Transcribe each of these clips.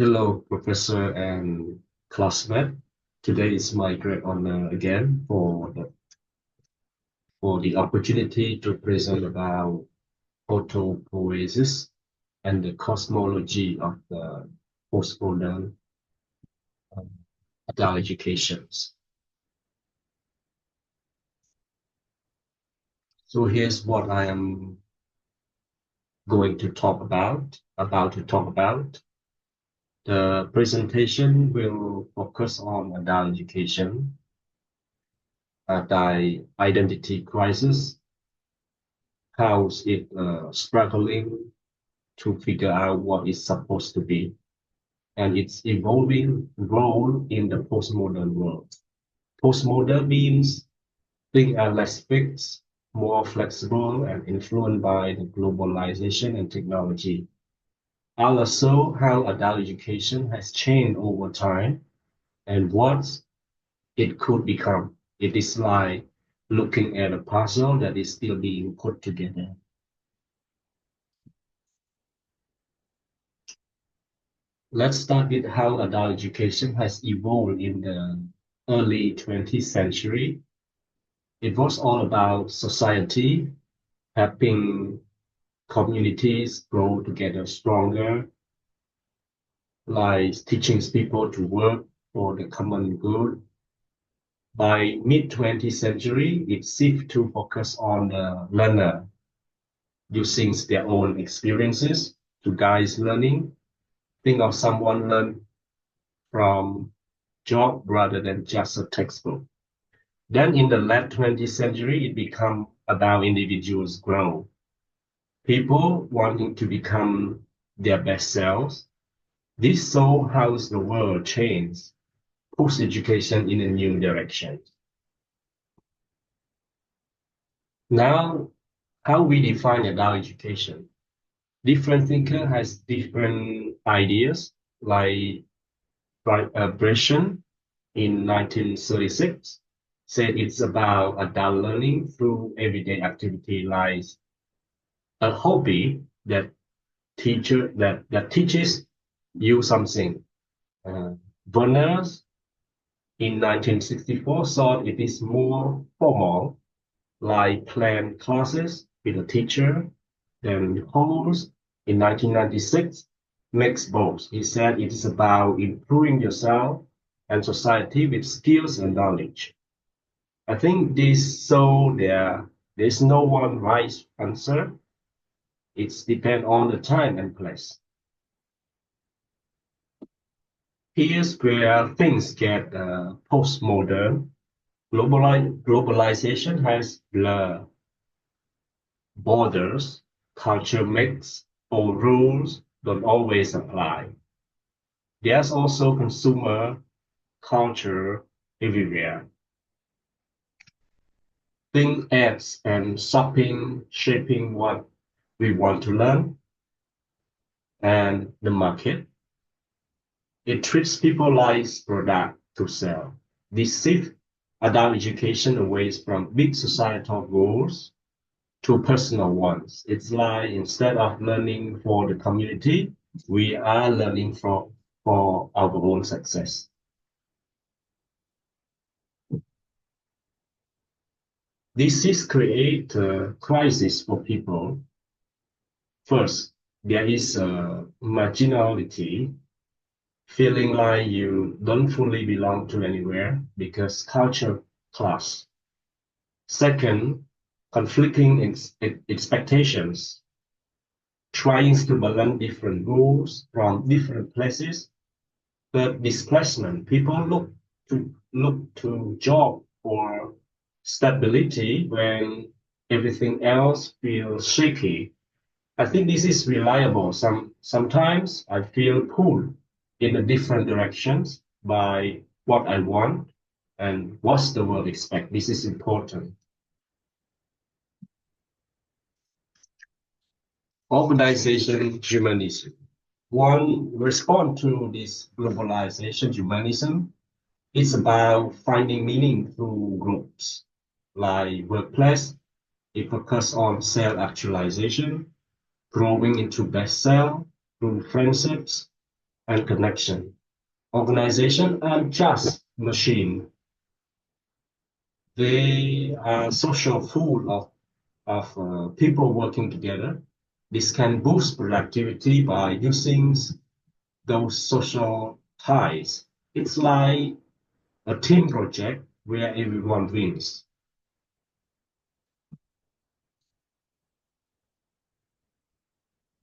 Hello, Professor and classmate. Today is my great honor again for the opportunity to present about autopoiesis and the cosmology of the postmodern um, adult educations. So here's what I am going to talk about to talk about. The presentation will focus on adult education, the identity crisis, how's it struggling to figure out what it's supposed to be, and its evolving role in the postmodern world. Postmodern means things are less fixed, more flexible, and influenced by the globalization and technology. Also, how adult education has changed over time and what it could become. It is like looking at a puzzle that is still being put together. Let's start with how adult education has evolved in the early 20th century. It was all about society, helping communities grow together stronger, like teaching people to work for the common good. By mid-20th century, it shifted to focus on the learner using their own experiences to guide learning. Think of someone learn from job rather than just a textbook. Then in the late 20th century, it became about individuals' growth, people wanting to become their best selves. This saw how the world changed, push education in a new direction. Now, how we define adult education. Different thinker has different ideas, like Bresson in 1936 said it's about adult learning through everyday activity like a hobby that teaches you something. Uh, Berners in 1964 thought it is more formal, like planned classes with a teacher. Then Holmes in 1996 makes both. He said it is about improving yourself and society with skills and knowledge. I think this so there's no one right answer. It's depend on the time and place. Here's where things get postmodern. Globalization has blurred borders, culture mix, or rules don't always apply. There's also consumer culture everywhere. Think ads and shopping shaping what we want to learn, and the market. It treats people like product to sell. This shift adult education away from big societal goals to personal ones. It's like instead of learning for the community, we are learning for our own success. This is create a crisis for people. First, there is a marginality, feeling like you don't fully belong to anywhere because culture class. Second, conflicting expectations, trying to balance different rules from different places. Third, displacement, people look to job for stability when everything else feels shaky. I think this is reliable. Sometimes I feel pulled in a different directions by what I want and what the world expect. This is important. Organization humanism. One response to this globalization humanism is about finding meaning through groups, like workplace. It focuses on self-actualization, growing into best self through friendships, and connection. Organization aren't just machine. They are social full of people working together. This can boost productivity by using those social ties. It's like a team project where everyone wins.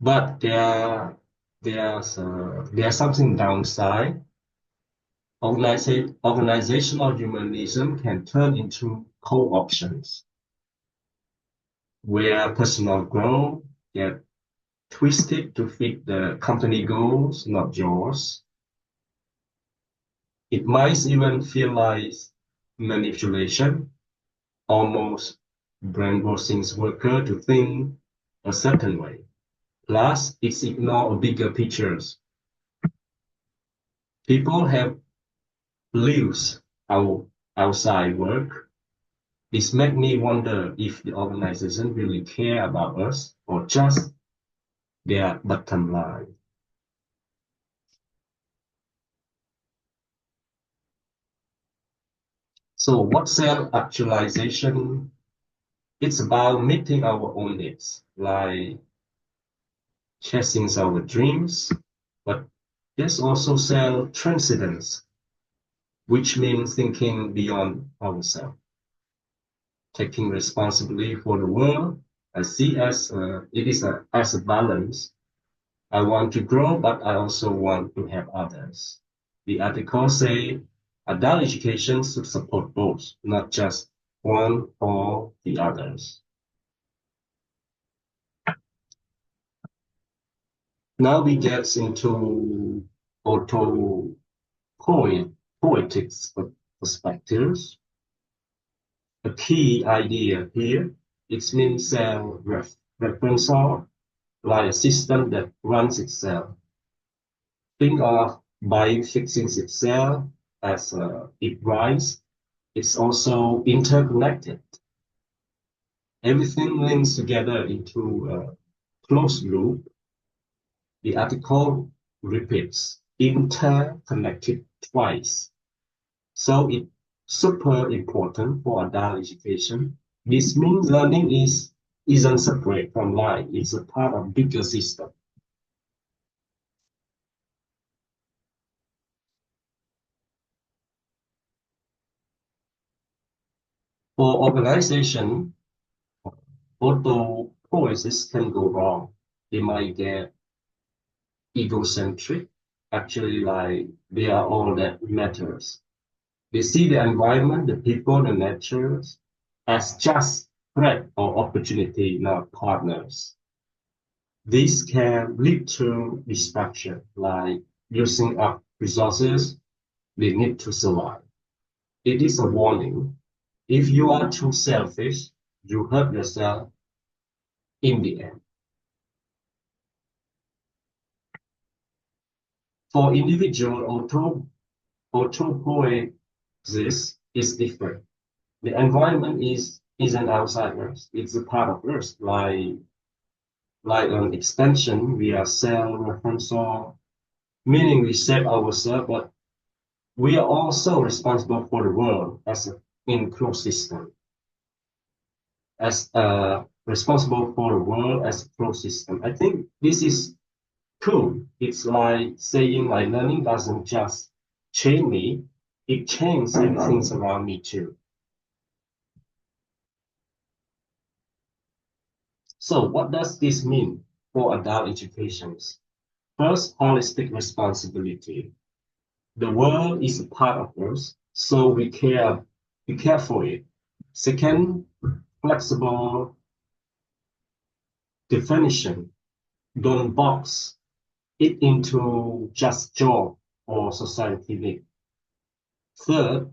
But there's something downside. Organizational humanism can turn into co-options where personal growth get twisted to fit the company goals, not yours. It might even feel like manipulation, almost brainwashing worker to think a certain way. Plus, it's ignore bigger pictures. People have lives outside work. This makes me wonder if the organization really care about us or just their bottom line. So what self-actualization? It's about meeting our own needs, like chasing our dreams, but there's also self-transcendence, which means thinking beyond ourselves, taking responsibility for the world. I see as as a balance. I want to grow, but I also want to help others. The article say adult education should support both, not just one or the others. Now we get into auto poetics perspectives. A key idea here is means self-referential, like a system that runs itself. Think of bio fixing itself as it runs. It's also interconnected. Everything links together into a closed loop. The article repeats interconnected twice. So it's super important for adult education. This means learning isn't separate from life. It's a part of bigger system. For organization, autopoiesis can go wrong. They might get egocentric, actually like they are all that matters. They see the environment, the people, the nature as just threat or opportunity, not partners. This can lead to destruction, like using up resources they need to survive. It is a warning. If you are too selfish, you hurt yourself in the end. For individual autopoiesis is different. The environment isn't outside us. It's a part of us. Like an extension, we are self-referential, meaning we shape ourselves, but we are also responsible for the world as an enclosed system. As responsible for the world as a closed system. I think this is cool. It's like saying like learning doesn't just change me, it changes everything around me too. So what does this mean for adult educations? First, holistic responsibility. The world is a part of us, so we care for it. Second, flexible definition. Don't box it into just job or society need. Third,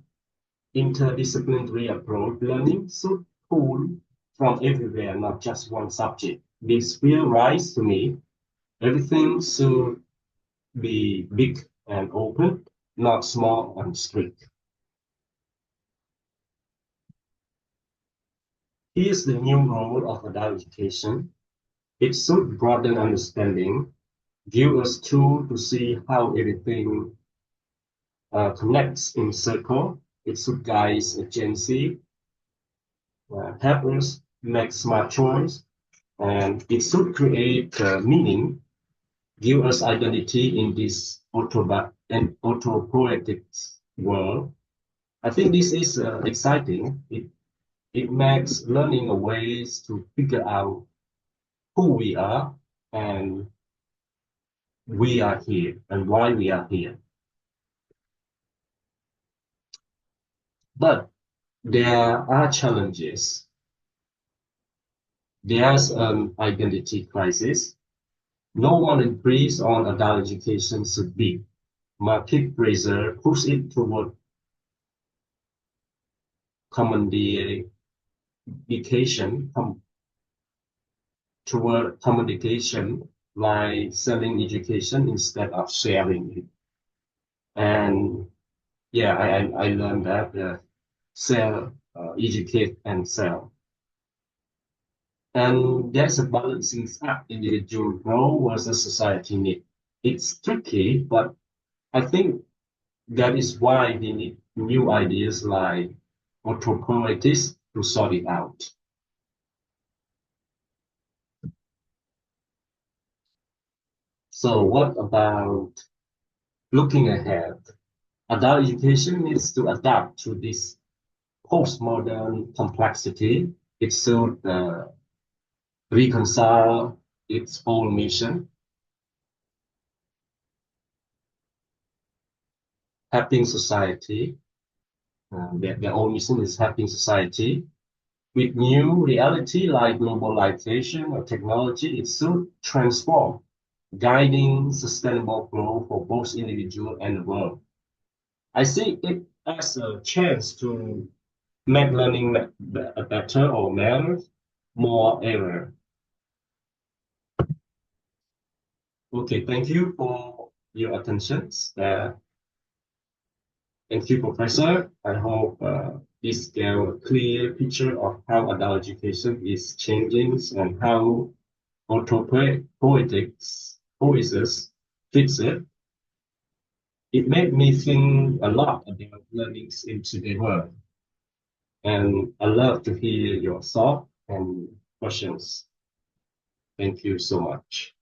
interdisciplinary approach. Learning should pull from everywhere, not just one subject. This feels right to me. Everything should be big and open, not small and strict. Here's the new role of adult education. It should broaden understanding, give us tool to see how everything connects in circle. It should guide agency, help us make smart choice, and it should create meaning, give us identity in this autopoietic world. I think this is exciting. It makes learning a ways to figure out who we are and we are here and why we are here. But there are challenges. There's an identity crisis. No one agrees on adult education should be. Market pressure pushes it toward commodification, toward commodification, like selling education instead of sharing it. And yeah, I learned that sell, educate, and sell. And there's a balancing act individual role versus society need. It's tricky, but I think that is why we need new ideas like autopoiesis to sort it out. So what about looking ahead? Adult education needs to adapt to this postmodern complexity. It should reconcile its own mission, helping society. Their own mission is helping society with new reality like globalization or technology. It should transform, guiding sustainable growth for both individual and the world. I see it as a chance to make learning better or matters more ever. Okay, thank you for your attention. Thank you, Professor. I hope this gave a clear picture of how adult education is changing and how autopoetics poiesis fits it. It made me think a lot about learnings in today's world. And I love to hear your thoughts and questions. Thank you so much.